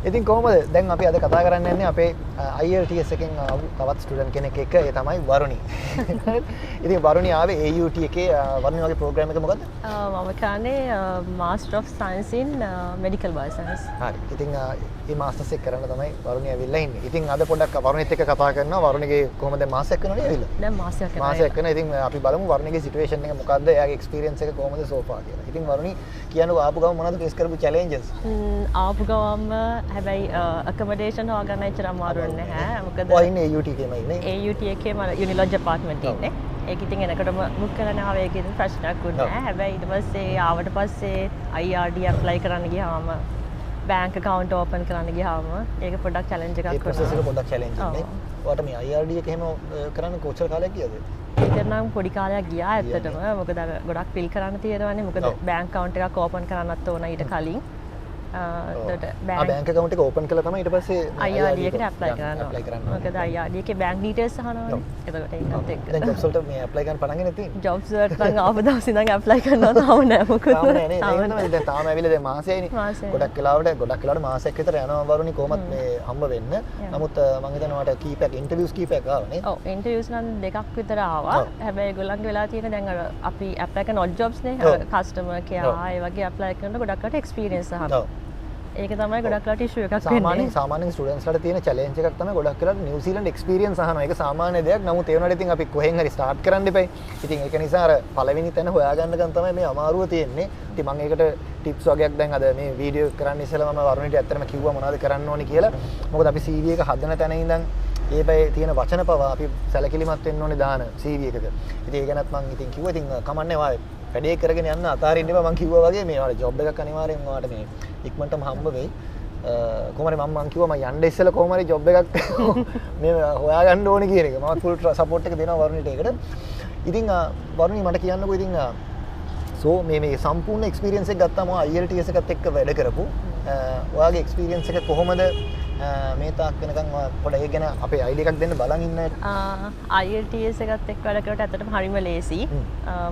ඉතින් කොහොමද දැන් අපි අද කතා කරන්න යන්නේ අපේ ILTS එකෙන් තවත් ස්ටුඩන්ට් කෙනෙක් එක්ක ඒ තමයි වරුණි. ඉතින් වරුණි ආවේ AUT එකේ වරුණි වගේ ප්‍රෝග්‍රෑම් එක මොකද්ද? මම කරන්නේ Master of Science in Medical Bioscience. හරි. ඉතින් මේ මාස්ටර්ස් එක කරන්න තමයි වරුණි ඇවිල්ලා ඉන්නේ. ඉතින් අද පොඩ්ඩක් වරුණිත් එක්ක කතා කරනවා. වරුණිගේ කොහොමද මාසයක් කරනවද ඇවිල්ලා? දැන් මාසයක් කරනවා. මාසයක් කරනවා. ඉතින් අපි බලමු වරුණිගේ සිටුේෂන් එක මොකද්ද? එයාගේ එක්ස්පීරියන්ස් එක කොහොමද සෝෆා කියලා. ඉතින් වරුණි කියන්නකෝ ආපු ගම මොනවද ෆේස් කරපු චැලෙන්ජස්? ආපු ගමම හැබැයි accommodation හොයාගන්න එච්චර අමාරු නැහැ. මොකද ඔය ඉන්නේ AUT එකේම ඉන්නේ. AUT එකේම Unilodge apartment ඉන්නේ. ඒක ඉතින් එනකොටම බුක් කරන්න ආවේ ඒකෙන් ප්‍රශ්නයක් වුණේ නැහැ. හැබැයි ඊට පස්සේ ආවට පස්සේ IRD apply කරන්න ගියාම bank account open කරන්න ගියාම ඒක පොඩ්ඩක් challenge එකක් වුණා. ඒ process එක පොඩ්ඩක් challenge එකක් නේ. ඔයාලට මේ IRD එක එහෙම කරන්න කොච්චර කාලයක් ගියද? ඒක නම් පොඩි කාලයක් ගියා ඇත්තටම. මොකද අර ගොඩක් fill කරන්න තියෙනවානේ. මොකද bank account එකක් open කරන්නත් ඕන ඊට කලින්. bank account එක open කළා තමයි ඊට පස්සේ IRD එකට apply කරනවා. මොකද IRD එකේ bank details අහනවානේ. එතකොට ඒකත් එක්ක. දැන් jobs වලට මේ apply කරන්න පටන් ගෙන තියෙන්නේ. jobs වලට නම් ආව දවස් ඉඳන් apply කරනවා තාම නෑ මොකද. තාම නෑ නේ. ඒක තමයි දැන් තාම ඇවිල්ලා දැන් මාසෙයිනේ. ගොඩක් වෙලාවට මාසයක් විතර යනවා වරුණි කොහොමත් මේ හම්බ වෙන්න. නමුත් මම හිතනවා මට කීපයක් ඉන්ටර්විව්ස් කීපයක් ආවනේ. ඔව් ඉන්ටර්විව්ස් නම් දෙකක් විතර ආවා. හැබැයි ඒගොල්ලන්ගේ වෙලා තියෙන දැන් අර අපි apply කරන odd jobs නේ. customer care ඒ වගේ apply කරන ගොඩක්කට experience අහනවා. ඒක තමයි ගොඩක්ලාට ඉෂුව එකක් වෙන්නේ. සාමාන්‍යයෙන් ස්ටුඩන්ට්ස්ලාට තියෙන චැලෙන්ජ් එකක් තමයි ගොඩක් වෙලාවට නිව්සීලන්ඩ් එක්ස්පීරියන්ස් අහනවා. ඒක සාමාන්‍ය දෙයක්. නමුත් ඒ වුණාට ඉතින් අපි කොහෙන් හරි ස්ටාර්ට් කරන්න එපයි. ඉතින් ඒක නිසා අර පළවෙනි තැන හොයාගන්නකම් තමයි මේ අමාරුව තියෙන්නේ. ඉතින් මම ඒකට ටිප්ස් වගේක් දැන් අද මේ වීඩියෝ කරන්න ඉස්සෙල්ලා මම වරුණිට ඇත්තටම කිව්වා මොනවද කරන්න ඕනි කියලා. මොකද අපි CV එක හදන තැන ඉඳන් ඒ බය තියෙන වචන පවා අපි සැලකිලිමත් වෙන්න ඕනේ දාන CV එකක. ඉතින් ඒ ගැනත් මම ඉතින් කිව්වා ඉතින් කමන්නේ වායි වැඩේ කරගෙන යන්න අතාරින්න එපා මම කිව්වා වගේ මේ වල ජොබ් එකක් අනිවාර්යෙන් ඔයාලට මේ ඉක්මනටම හම්බ වෙයි. කොහොමද මම කිව්වා මම යන්න ඉස්සෙල්ලා කොහොම හරි ජොබ් එකක් මේ හොයාගන්න ඕනේ කියන එක. මම ෆුල් සපෝට් එක දෙනවා වරුණිට ඒකට. ඉතින් වරුණි මට කියන්නකෝ ඉතින් මේ සම්පූර්ණ එක්ස්පීරියන්ස් එක ගත්තාම ILTS එකත් එක්ක වැඩ කරපු ඔයාගේ එක්ස්පීරියන්ස් එක කොහොමද මේ තාක් වෙනකන් පොඩ්ඩක් ඒක ගැන අපේ අයිඩියා එකක් දෙන්න බලන් ඉන්න. ILTS එකත් එක්ක වැඩ කරලා ඇත්තටම හරිම ලේසි.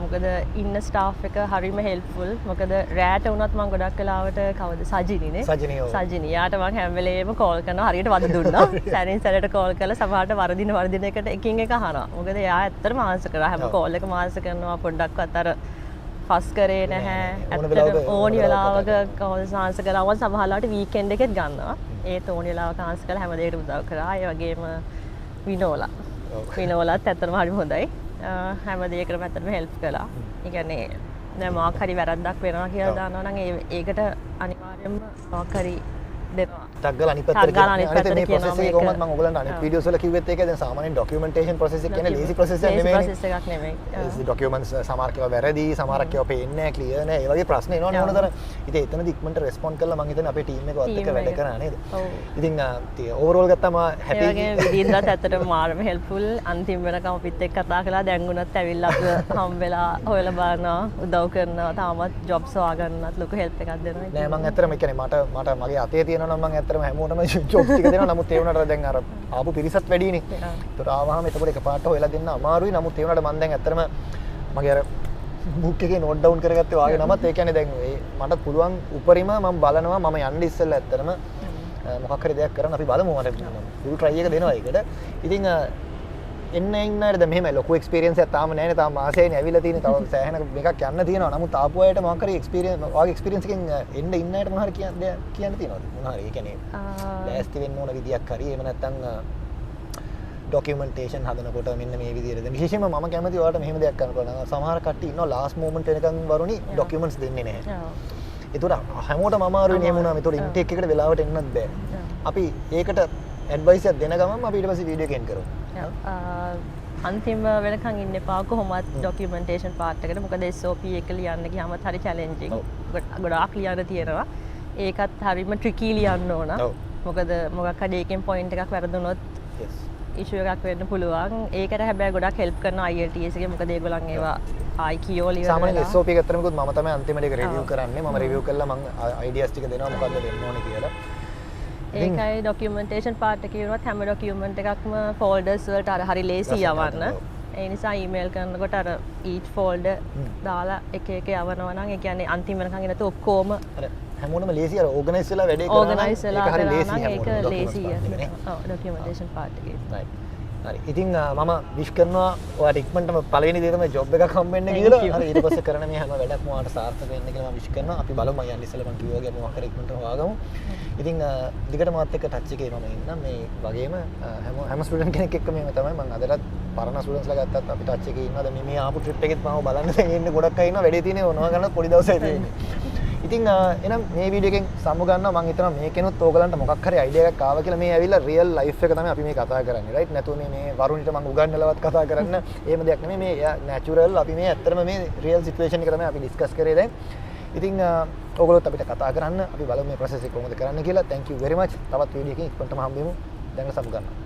මොකද ඉන්න ස්ටාෆ් එක හරිම හෙල්ප්ෆුල්. මොකද රෑට වුණත් මම ගොඩක් වෙලාවට කවද සජිනිනේ. සජිනි. යාට මම හැම වෙලේම කෝල් කරනවා. හරියට වද දුන්නා. සැරින් සැරේට කෝල් කරලා සමහරට වරදින එකට එකින් එක අහනවා. මොකද එයා ඇත්තටම ආන්සර් කරා. හැම කෝල් එකම ආන්සර් කරනවා. පොඩ්ඩක්වත් අර ෆස් කරේ නැහැ. ඇත්තටම ඕනි වෙලාවක කෝල්ස් ආන්සර් කරාම සමහරවිට වීකෙන්ඩ් එකෙත් ගන්නවා. ඒත් ඕනි වෙලාවක ආන්සර් කරලා හැම දෙයකටම උදව් කරා. ඒ වගේම විනෝලත් ඇත්තටම හරි හොඳයි. හැම දෙයකටම ඇත්තටම හෙල්ප් කළා. ඒ කියන්නේ දැන් මොකක් හරි වැරද්දක් වෙනවා කියලා දානවා නම් ඒකට අනිවාර්යයෙන්ම මොකක් හරි දෙනවා. ටග්ගල අනිත් පැත්තට මේ process එක කොහොමද මම ඔයගලන්ට අනිත් වීඩියෝස් වල කිව්වෙත් ඒකයි. දැන් සාමාන්‍යයෙන් documentation process එක කියන්නේ lazy process එකක් නෙමෙයි. process එකක් නෙමෙයි. documents සමහරක් ඒවා වැරදි, සමහරක් ඒවා පේන්නේ නැහැ, clear නැහැ. ඒ වගේ ප්‍රශ්න එනවනේ ඕනතරම්. ඉතින් එතනදි ඉක්මනට respond කළා මම හිතන්නේ අපේ team එකවත් එක්ක වැඩ කරා නේද? ඉතින් overall ගත්තාම happy. ඒ වගේ විදිහට ඇත්තටම මාරම helpful. අන්තිම වෙනකම් අපිත් එක්ක කතා කළා. දැන් උනත් ඇවිල්ලා අපිට හම් වෙලා හොයලා බලනවා, උදව් කරනවා. තාමත් jobs හොයාගන්නත් ලොකු help එකක් දෙනවා. නෑ මම ඇත්තටම ඒ කියන්නේ මට මගේ අතේ තියෙනවා නම් මම ඇත්තටම හැමෝටම ජොබ් ටික දෙනවා. නමුත් ඒ වුණාට දැන් අර ආපු පිරිසත් වැඩිනේ. ඒතර ආවහම එතකොට එකපාරට හොයලා දෙන්න අමාරුයි. නමුත් ඒ වුණාට මම දැන් ඇත්තටම මගේ අර බුක් එකේ නෝට් ඩවුන් කරගත්තේ වාගේ නමත් ඒ කියන්නේ දැන් මට පුළුවන් උපරිම මම බලනවා මම යන්න ඉස්සෙල්ලා ඇත්තටම මොකක් හරි දෙයක් කරන්න අපි බලමු. මට ෆුල් try එක දෙනවා ඒකට. ඉතින් එන්න ඉන්නට දැන් මෙහෙමයි ලොකු එක්ස්පීරියන්ස් එකක් තාම නැහැ නේ. තාම මාසෙයිනේ ඇවිල්ලා තියෙන්නේ. තව සෑහෙන එකක් යන්න තියෙනවා. නමුත් ආපු අයට මොකක් හරි එක්ස්පීරියන්ස් වාගේ එක්ස්පීරියන්ස් එකෙන් එන්න ඉන්න අයට මොනවා හරි කියන්න තියෙනවද? මොනවා හරි ඒ කියන්නේ ලෑස්ති වෙන්න ඕන විදියක් හරි එහෙම නැත්නම් documentation හදනකොට මෙන්න මේ විදිහට. දැන් විශේෂයෙන්ම මම කැමති ඔයාලට මෙහෙම දෙයක් කරන්න පුළුවන්. සමහර කට්ටිය ඉන්නවා last moment වෙනකන් වරුණි documents දෙන්නේ නැහැ. ඒතකොට හැමෝටම අමාරුයි නේ වුණා. ඒතකොට intake එකට වෙලාවට එන්නත් බෑ. අපි ඒකට ඇඩ්වයිස් එකක් දෙන ගමන් අපි ඊට පස්සේ වීඩියෝ එකෙන් කරමු. අන්තිම වෙනකන් ඉන්න එපා කොහොමත් documentation part එකට. මොකද SOP එක ලියන්න ගියාමත් හරි challenging. ගොඩාක් ලියන්න තියෙනවා. ඒකත් හරිම tricky ලියන්න ඕන. මොකද මොකක් හරි එකෙන් point එකක් වැරදුනොත් issue එකක් වෙන්න පුළුවන්. ඒකට හැබැයි ගොඩක් help කරනවා ILTS එකේ. මොකද ඒගොල්ලන් ඒවා ආයි කියෝ ලියලා සාමාන්‍යයෙන් SOP එක අතරමකුත් මම තමයි අන්තිමට ඒක review කරන්නේ. මම review කරලා මම ideas ටික දෙනවා මොකද්ද දෙන්න ඕනේ කියලා. ඒකයි documentation part එකේ වුණත් හැම document එකක්ම folders වලට අර හරි ලේසි යවන්න. ඒ නිසා email කරනකොට අර each folder දාලා එක එක යවනවා නම් ඒ කියන්නේ අන්තිම වෙනකන් ඉන්නතු ඔක්කොම හැමෝටම ලේසි අර ඕගනයිස් වෙලා වැඩේ කරනවා. ඕගනයිස් වෙලා හරි කරනවා ලේසි නම් ඒක හැමෝටම ලේසි. නේ. ඔව් ඩොකියුමන්ටේෂන් පාර්ට් එකේ. right. හරි. ඉතින් මම විශ් කරනවා ඔයාලට ඉක්මනටම පළවෙනි දේ තමයි ජොබ් එකක් හම්බෙන්න Thank කියලා. you. හරි ඊට පස්සේ කරන මේ හැම වැඩක්ම ඔයාලට සාර්ථක වෙන්න කියලා මම විශ් කරනවා. අපි බලමු මම යන්න ඉස්සෙල්ලා මම කිව්වා වගේ මොකක් හරි ඉක්මනට හොයාගමු. ඉතින් දිගට මාත් එක්ක ටච් එකේ මම ඉන්නම්. මේ වගේම හැම ස්ටුඩන්ට් කෙනෙක් එක්ක මේව තමයි මම අදටත් පරණ ස්ටුඩන්ට්ස්ලා ගත්තත් අපි ටච් එකේ ඉන්නවා. දැන් මේ ආපු ට්‍රිප් එකෙත් මම බලන්න දැන් ඉන්නේ ගොඩක් අය ඉන්නවා. වැඩේ තියෙන්නේ මොනවා ගන්නත් පොඩි දවසයි තියෙන්නේ. ඉතින් එහෙනම් මේ වීඩියෝ එකෙන් සමු ගන්නවා මම හිතනවා මේකෙනුත් ඕගලන්ට මොකක් හරි අයිඩියා එකක් ආවා කියලා මේ ඇවිල්ලා රියල් ලයිෆ් එක තමයි අපි මේ කතා කරන්නේ රයිට් නැතුව මේ වරුණිට මම උගන්වලවත් කතා කරන්න එහෙම දෙයක් නෙමෙයි මේ නැචරල් අපි මේ ඇත්තටම මේ රියල් සිටුේෂන් එක තමයි අපි ඩිස්කස් කරේ දැන් ඉතින් ඕගොල්ලොත් අපිට කතා කරන්න අපි බලමු මේ ප්‍රොසෙස් එක කොහොමද කරන්න කියලා thank you very much තවත් වීඩියෝ එකකින් ඉක්මනටම හම්බෙමු දැන් සමු ගන්නවා